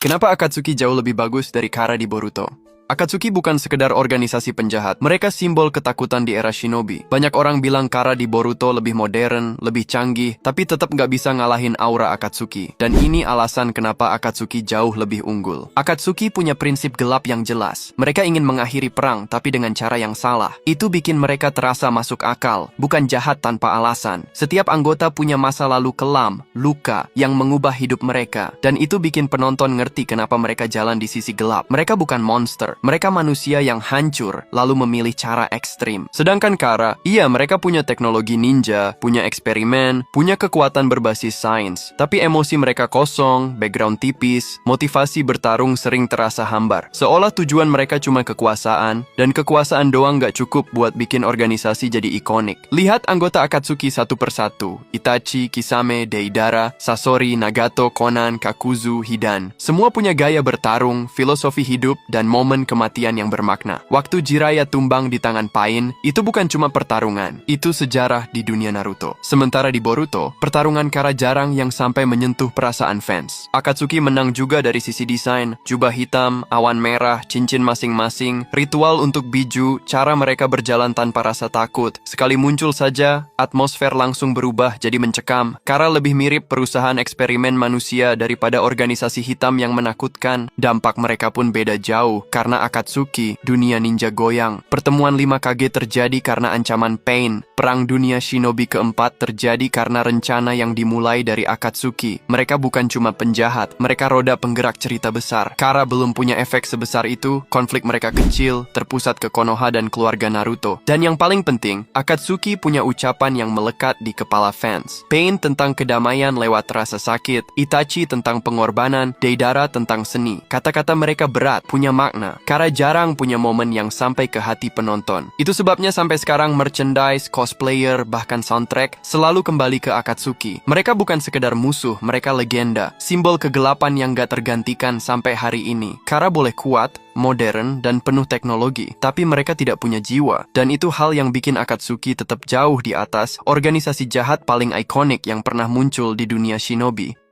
Kenapa Akatsuki jauh lebih bagus dari Kara di Boruto? Akatsuki bukan sekedar organisasi penjahat, mereka simbol ketakutan di era shinobi. Banyak orang bilang Kara di Boruto lebih modern, lebih canggih, tapi tetap nggak bisa ngalahin aura Akatsuki. Dan ini alasan kenapa Akatsuki jauh lebih unggul. Akatsuki punya prinsip gelap yang jelas. Mereka ingin mengakhiri perang, tapi dengan cara yang salah. Itu bikin mereka terasa masuk akal, bukan jahat tanpa alasan. Setiap anggota punya masa lalu kelam, luka, yang mengubah hidup mereka. Dan itu bikin penonton ngerti kenapa mereka jalan di sisi gelap. Mereka bukan monster. Mereka manusia yang hancur, lalu memilih cara ekstrim. Sedangkan Kara, iya mereka punya teknologi ninja, punya eksperimen, punya kekuatan berbasis sains. Tapi emosi mereka kosong, background tipis, motivasi bertarung sering terasa hambar. Seolah tujuan mereka cuma kekuasaan, dan kekuasaan doang gak cukup buat bikin organisasi jadi ikonik. Lihat anggota Akatsuki satu persatu. Itachi, Kisame, Deidara, Sasori, Nagato, Konan, Kakuzu, Hidan. Semua punya gaya bertarung, filosofi hidup, dan momen kematian yang bermakna. Waktu Jiraiya tumbang di tangan Pain, itu bukan cuma pertarungan, itu sejarah di dunia Naruto. Sementara di Boruto, pertarungan Kara jarang yang sampai menyentuh perasaan fans. Akatsuki menang juga dari sisi desain, jubah hitam, awan merah, cincin masing-masing, ritual untuk Biju, cara mereka berjalan tanpa rasa takut. Sekali muncul saja, atmosfer langsung berubah jadi mencekam. Kara lebih mirip perusahaan eksperimen manusia daripada organisasi hitam yang menakutkan. Dampak mereka pun beda jauh, karena Akatsuki, dunia ninja goyang. Pertemuan 5 Kage terjadi karena ancaman Pain. Perang dunia shinobi keempat terjadi karena rencana yang dimulai dari Akatsuki. Mereka bukan cuma penjahat, mereka roda penggerak cerita besar. Kara belum punya efek sebesar itu, konflik mereka kecil, terpusat ke Konoha dan keluarga Naruto. Dan yang paling penting, Akatsuki punya ucapan yang melekat di kepala fans. Pain tentang kedamaian lewat rasa sakit, Itachi tentang pengorbanan, Deidara tentang seni. Kata-kata mereka berat, punya makna. Kara jarang punya momen yang sampai ke hati penonton. Itu sebabnya sampai sekarang merchandise, cosplayer, bahkan soundtrack selalu kembali ke Akatsuki. Mereka bukan sekedar musuh, mereka legenda. Simbol kegelapan yang gak tergantikan sampai hari ini. Kara boleh kuat, modern, dan penuh teknologi, tapi mereka tidak punya jiwa. Dan itu hal yang bikin Akatsuki tetap jauh di atas organisasi jahat paling ikonik yang pernah muncul di dunia shinobi.